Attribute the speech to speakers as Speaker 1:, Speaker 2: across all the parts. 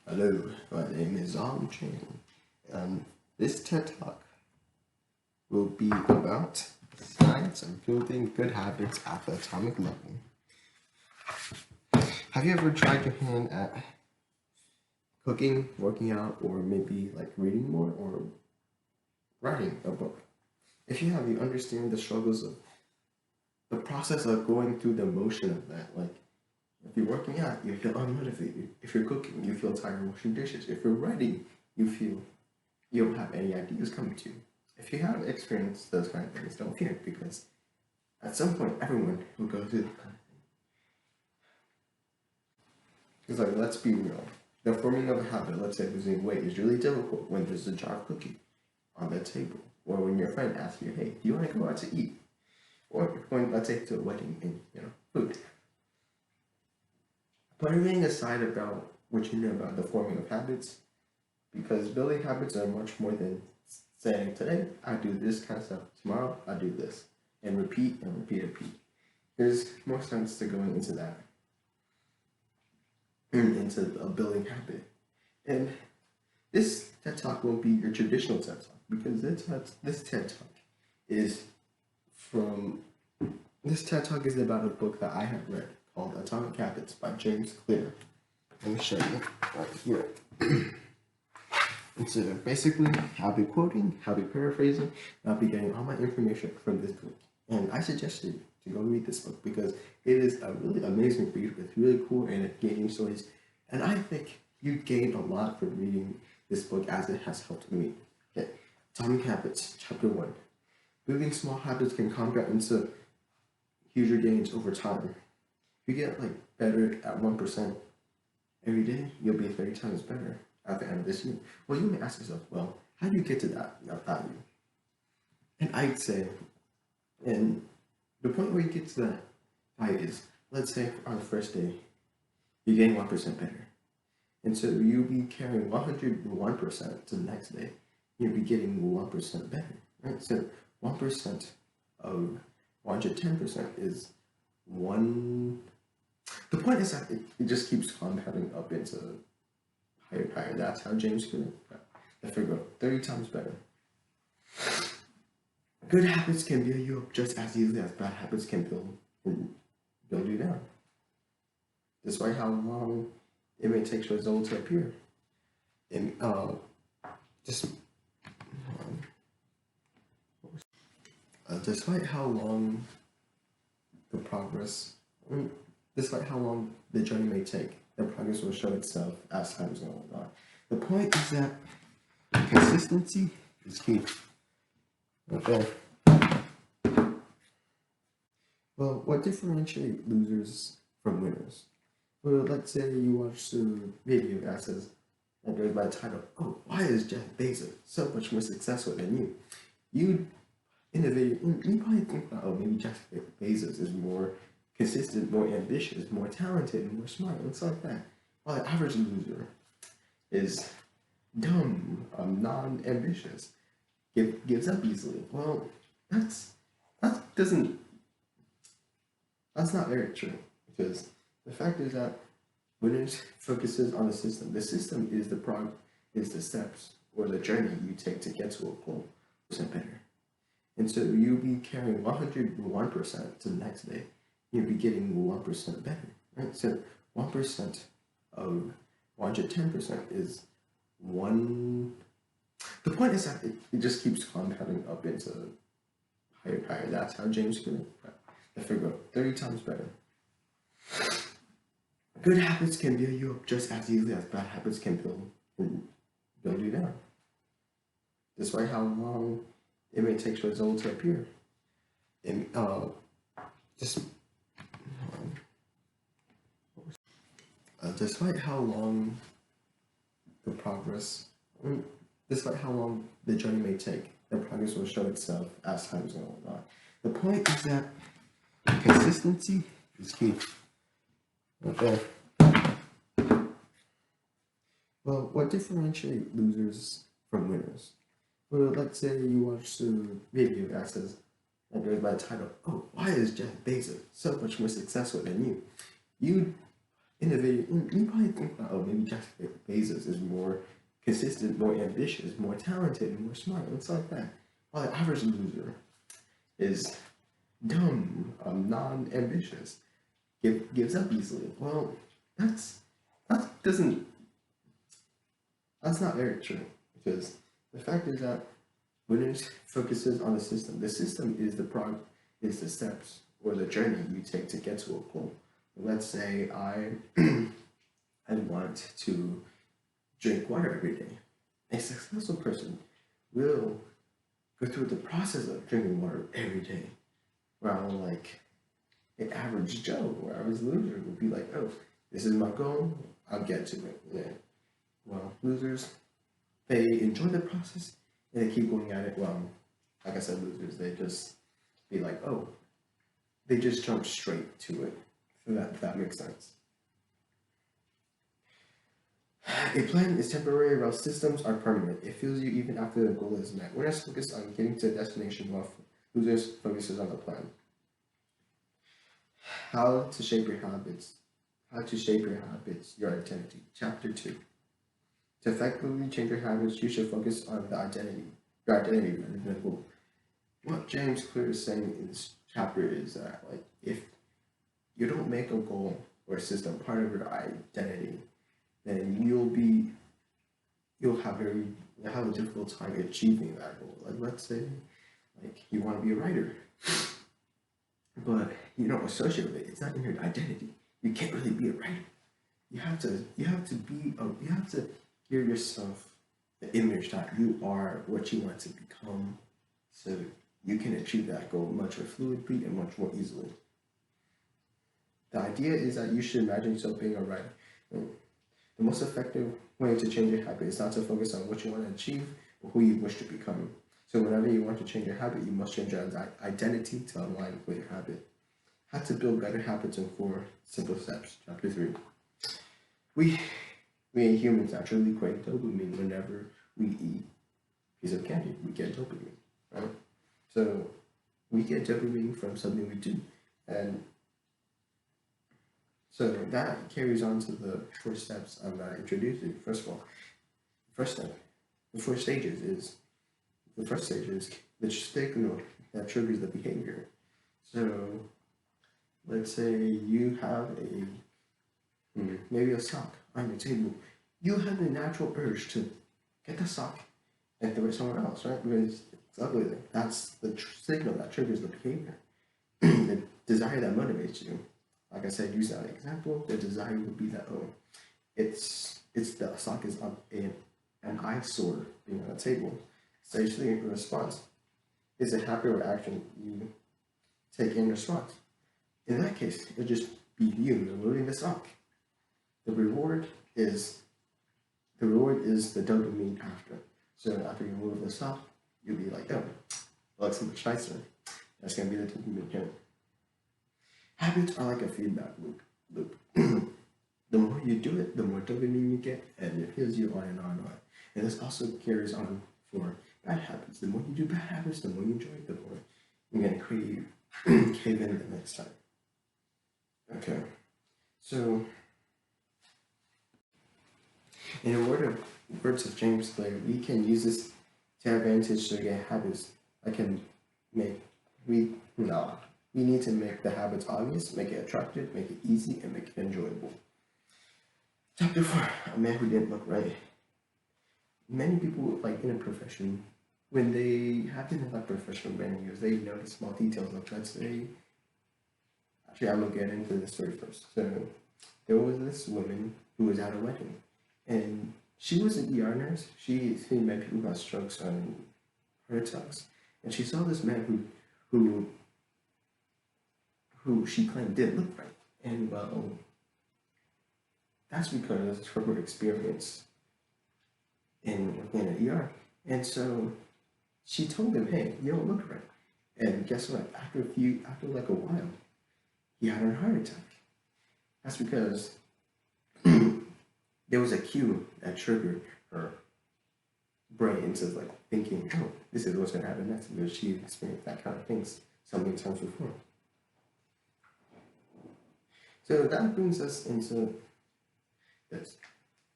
Speaker 1: Hello, my name is Chang, and this TED Talk will be about science and building good habits at the atomic level. Have you ever tried your hand at cooking, working out, or maybe like reading more or writing a book? If you have, you understand the struggles of the process of going through the motion of that. Like, if you're working out, you feel unmotivated. If you're cooking, you feel tired of washing dishes. If you're writing, you feel you don't have any ideas coming to you. If you have experienced those kind of things, don't fear, because at some point everyone will go through that kind of thing. Because like, let's be real. The forming of a habit, let's say losing weight, is really difficult when there's a jar of cookie on the table, or when your friend asks you, "Hey, do you want to go out to eat?" Or if you're going, let's say, to a wedding and food. But everything aside about what you know about the forming of habits, because building habits are much more than saying today I do this kind of stuff, tomorrow I do this, and repeat and repeat and repeat. There's more sense to going into that, into a building habit. And this TED Talk won't be your traditional TED Talk, because this TED Talk is from this TED Talk is about a book that I have read called Atomic Habits by James Clear. Let me show you right here. And so basically, I'll be quoting, I'll be paraphrasing, and I'll be getting all my information from this book. And I suggest you to go read this book because it is a really amazing read with really cool and engaging stories. And I think you gain a lot from reading this book as it has helped me. Okay, Atomic Habits, Chapter 1. Building small habits can compound into huger gains over time. If you get like better at 1% every day, you'll be 30 times better at the end of this year. Well, you may ask yourself, well, how do you get to that value? And I'd say, and the point where you get to that value is, let's say on the first day, you gain 1% better. And so you'll be carrying 101% to the next day. You'll be getting 1% better, right? So 1% of 110% is one. The point is that it just keeps compounding up into higher and higher. That's how James Clear, I figure, 30 times better. Good habits can build you up just as easily as bad habits can build you down. Despite how long it may take for results to appear. And despite how long the progress, despite how long the journey may take, the progress will show itself as time goes on. The point is that consistency is key. Okay. Well, what differentiates losers from winners? Well, let's say you watch a video that says, that goes by the title, "Oh, why is Jeff Bezos so much more successful than you?" You, in the video, you probably think, oh, maybe Jeff Bezos is more consistent, more ambitious, more talented, more smart, and stuff like that. While the average loser is dumb, non-ambitious, gives up easily. Well, that's not very true, because the fact is that winners focuses on the system. The system is the steps or the journey you take to get to a goal better. And so you'll be carrying 101% to the next day. You'll be getting 1% better, right? So 1% of 110% is one. The point is that it just keeps compounding up into higher and higher. That's how James Clear, I figure, 30 times better. Good habits can build you up just as easily as bad habits can build you down. Despite how long it may take for results to appear. And despite how long the progress, despite how long the journey may take, the progress will show itself as time goes on. The point is that consistency is key. Okay. Well, what differentiates losers from winners? Well, let's say you watch a video that says, that goes by the title, "Oh, why is Jeff Bezos so much more successful than you?" You, in the video, you probably think, oh, maybe Jeff Bezos is more consistent, more ambitious, more talented, more smart. It's like that. While the average loser is dumb, non-ambitious, gives up easily. Well, that's that doesn't that's not very true, because the fact is that when it focuses on the system is is the steps or the journey you take to get to a goal. Let's say I want to drink water every day. A successful person will go through the process of drinking water every day. While like an average Joe or average loser would be like, oh, this is my goal, I'll get to it. Yeah. Well, losers, they enjoy the process and they keep going at it. Well, like I said, losers, they just be like, oh, they just jump straight to it. So that makes sense. A plan is temporary while systems are permanent. It fuels you even after the goal is met. Winners focus on getting to the destination while losers focuses on the plan. How to shape your habits. How to shape your habits, your identity. Chapter 2. To effectively change your habits, you should focus on your identity rather than the goal. What James Clear is saying in this chapter is that, like, if you don't make a goal or a system part of your identity, then you'll have a difficult time achieving that goal. Like, let's say, like, you want to be a writer, but you don't associate with it. It's not in your identity. You can't really be a writer. You have to give yourself the image that you are what you want to become, so you can achieve that goal much more fluidly and much more easily. The idea is that you should imagine yourself being a writer. The most effective way to change your habit is not to focus on what you want to achieve or who you wish to become. So whenever you want to change your habit, you must change your identity to align with your habit. How to build better habits in 4 simple steps. Chapter 3. We humans naturally crave dopamine whenever we eat a piece of candy. We get dopamine, right? So we get dopamine from something we do. And so that carries on to the 4 steps I'm going to introduce you. First of all, first step, the 4 stages is the first stage is the signal that triggers the behavior. So let's say you have maybe a sock on your table. You have the natural urge to get the sock and throw it somewhere else, right? Because it's ugly. That's the signal that triggers the behavior. The desire that motivates you. Like I said, use that example. The desire would be that, oh, it's the sock is up in an eyesore being on a table. So usually in response is a happy reaction you take in response. In that case, it'll just be you removing the sock. The reward is the dopamine after. So after you remove the sock, you'll be like, oh, looks much nicer. That's gonna be the dopamine hit. Habits are like a feedback loop. The more you do it, the more dopamine you get, and it heals you on and on and on. And this also carries on for bad habits. The more you do bad habits, the more you enjoy it, the more you're gonna cave in the next time. Okay, so in the words of James Clear, we can use this to our advantage to get habits that can make we need to make the habits obvious, make it attractive, make it easy, and make it enjoyable. Chapter 4, a man who didn't look right. Many people, like in a profession, when they have been in that profession for many years, they notice small details. Like, let's say, actually, I'm gonna get into the story first. So there was this woman who was at a wedding, and she was an ER nurse. She met people who got strokes and heart attacks, and she saw this man who she claimed didn't look right. And well, that's because of her experience in working in an ER. And so she told him, hey, you don't look right. And guess what? After like a while, he had a heart attack. That's because there was a cue that triggered her brain into like thinking, oh, this is what's gonna happen next, because she experienced that kind of things so many times before. So that brings us into this.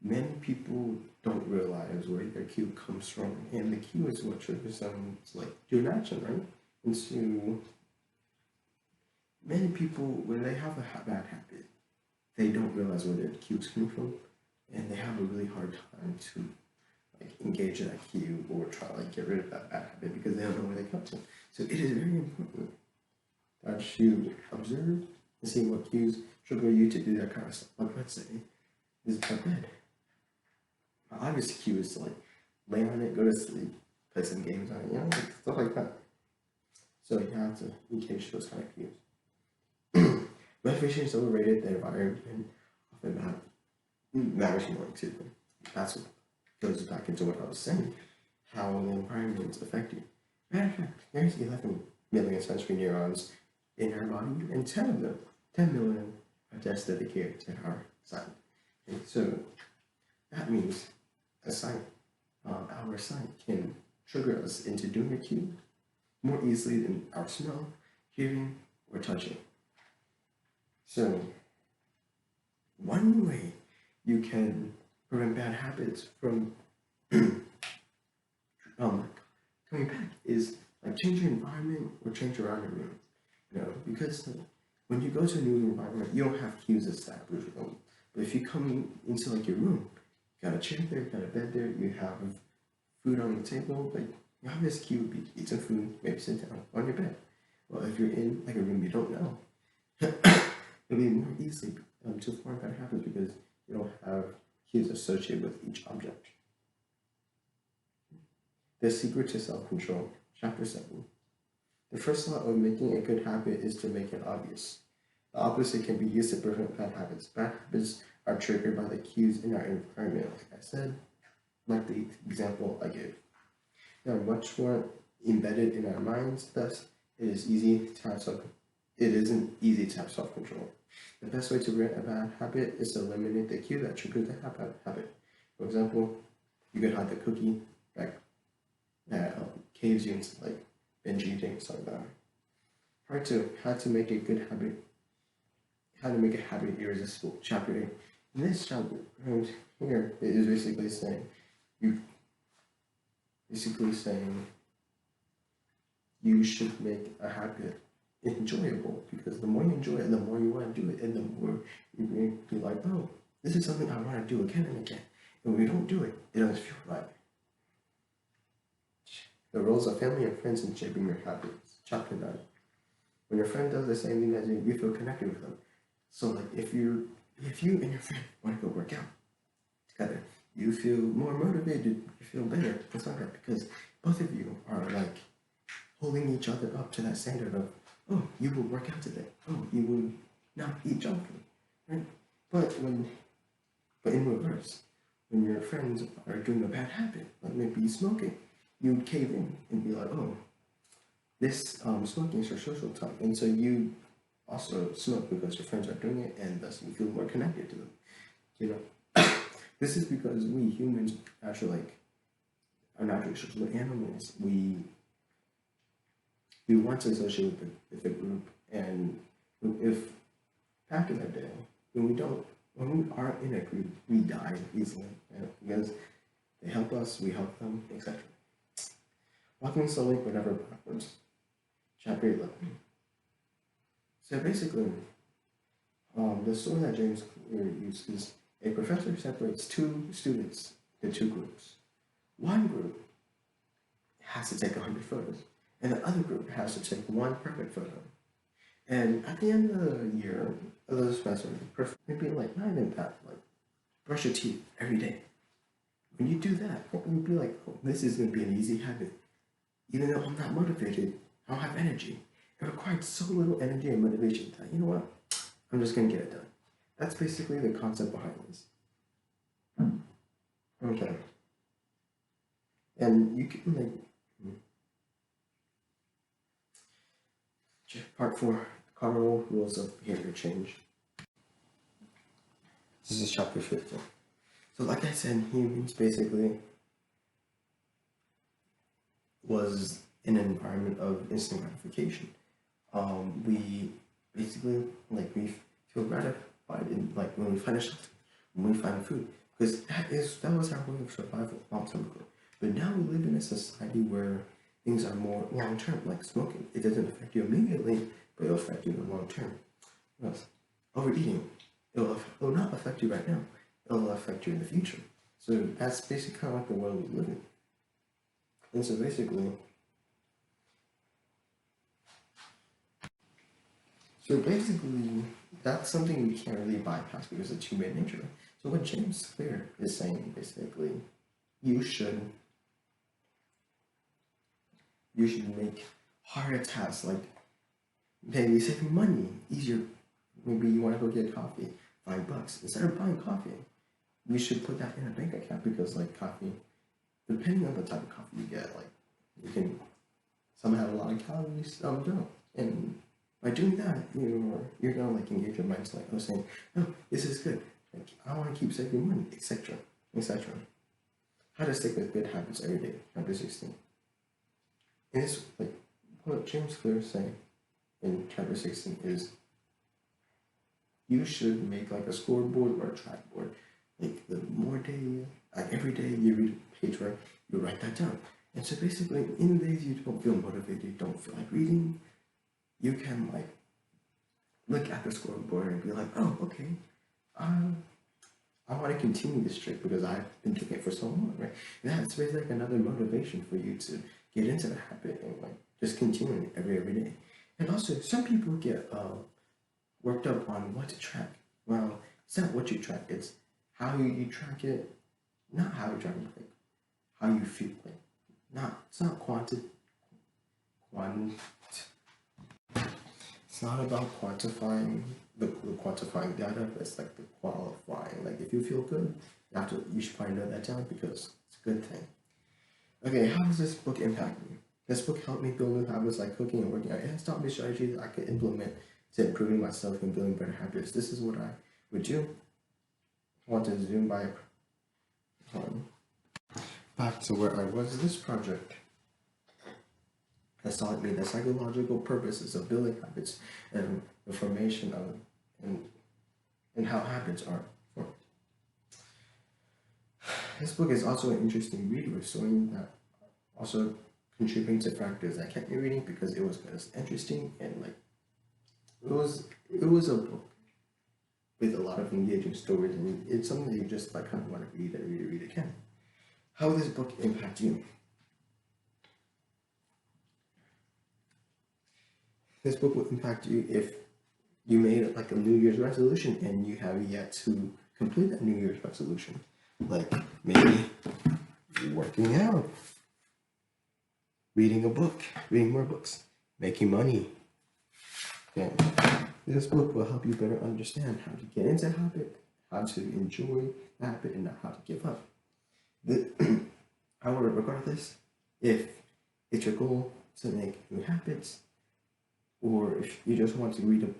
Speaker 1: Many people don't realize where their cue comes from, and the cue is what triggers them to like do an action, right? And so many people, when they have a bad habit, they don't realize where their cue is coming from, and they have a really hard time to like engage in that cue or try to like get rid of that bad habit because they don't know where they come from. So it is very important that you observe and see what cues trigger you to do that kind of stuff. Like let's say this is my bed. My obvious cue is to like lay on it, go to sleep, play some games on it, like stuff like that. So you have to engage those kind of cues. Motivation is overrated. The environment often matters more too. That's what goes back into what I was saying, how the environment affects you. Matter of fact, there's 11 million sensory neurons in our body, and 10 of them, 10 million, are just dedicated to our sight. Okay, so that means our sight can trigger us into doing a cue more easily than our smell, hearing, or touching. So, one way you can prevent bad habits from coming back is like change your environment or change around your room. Because when you go to a new environment, you don't have cues established. But if you come into like your room, you got a chair there, you got a bed there, you have food on the table, like your obvious cue would be to eat some food, maybe sit down on your bed. Well, if you're in like a room you don't know, it'll be more easy to form bad habits because you don't have cues associated with each object. The Secret to Self-Control, Chapter 7. The first law of making a good habit is to make it obvious. The opposite can be used to prevent bad habits. Bad habits are triggered by the cues in our environment, like I said, like the example I gave. They are much more embedded in our minds, thus it isn't easy to have self-control. The best way to prevent a bad habit is to eliminate the cue that triggers the habit. For example, you could hide the cookie that caves you into like binge eating, stuff like that. Part 2, how to make a good habit. How to make a habit irresistible. Chapter 8. In this chapter right here, it is basically saying you should make a habit enjoyable, because the more you enjoy it, the more you want to do it, and the more you're going to be like, oh, this is something I want to do again and again. And when you don't do it, it doesn't feel right. The roles of family and friends in shaping your habits. Chapter 9. When your friend does the same thing as you, you feel connected with them. So like if you and your friend want to go work out together, you feel more motivated, you feel better, things like that, because both of you are like holding each other up to that standard of, oh, you will work out today. Oh, you will not eat junk food, right? But in reverse, when your friends are doing a bad habit, like maybe smoking, you would cave in and be like, oh, this smoking is your social time, and so you also smoke because your friends are doing it, and thus you feel more connected to them. This is because we humans actually are naturally social animals. We want to associate with a group, and if back in the day, when we are in a group, we die easily, because they help us, we help them, etc. Walking slowly but never backwards. Chapter 11. So basically, the story that James Clear uses, a professor separates two students into two groups. One group has to take 100 photos, and the other group has to take one perfect photo. And at the end of the year, of the semester, maybe like not even that, like brush your teeth every day. When you do that, you'll be like, oh, this is going to be an easy habit. Even though I'm not motivated, I don't have energy. It required so little energy and motivation that, you know what, I'm just going to get it done. That's basically the concept behind this. Okay. And you can part 4, cardinal rules of behavior change. This is chapter 15. So like I said, humans basically was in an environment of instant gratification. We basically we feel gratified in when we find a shelter, when we find food, because that was our way of survival long time ago. But now we live in a society where things are more long term, like smoking. It doesn't affect you immediately, but it'll affect you in the long term. Yes. Overeating, it'll not affect you right now. It'll affect you in the future. So that's basically kind of like the world we live in. And so basically, that's something we can't really bypass because it's human nature. So what James Clear is saying, basically, you should make harder tasks like maybe saving money easier. Maybe you want to go get coffee, $5 instead of buying coffee. You should put that in a bank account because like coffee, depending on the type of coffee you get, like you can some have a lot of calories, some don't. And by doing that, you're gonna like engage your mind to like, oh, saying, no, this is good. Like I want to keep saving money, etc., etc. How to stick with good habits every day. Chapter 16. And it's like what James Clear is saying in chapter 16 is you should make like a scoreboard or a trackboard. Like the more day, like every day you read a page, right? You write that down. And so basically, in the days you don't feel motivated, you don't feel like reading, you can like look at the scoreboard and be like, oh, okay, I want to continue this trick because I've been doing it for so long, right? And that's basically like another motivation for you to get into the habit and like just continuing it every day. And also, some people get worked up on what to track. Well, it's not what you track; it's how you track it. Not how you track it, like how you feel. Like it's not quant. It's not about quantifying the quantifying data, but it's like the qualifying. Like if you feel good, you should probably know that down because it's a good thing. Okay, how does this book impact me? This book helped me build new habits like cooking and working out. It has taught me strategies I could implement to improving myself and building better habits. This is what I would do. I want to zoom back to where I was. This project has taught me the psychological purposes of building habits and the formation of and how habits are formed. This book is also an interesting read with showing that also contributing to factors that kept me reading because it was interesting and like it was a book with a lot of engaging stories and it's something that you just like kind of want to read and read again. How will this book impact you? This book will impact you if you made like a New Year's resolution and you have yet to complete that New Year's resolution. Like maybe working out, reading a book, reading more books, making money. Okay. This book will help you better understand how to get into a habit, how to enjoy the habit, and not how to give up. However, regardless, if it's your goal to make new habits, or if you just want to read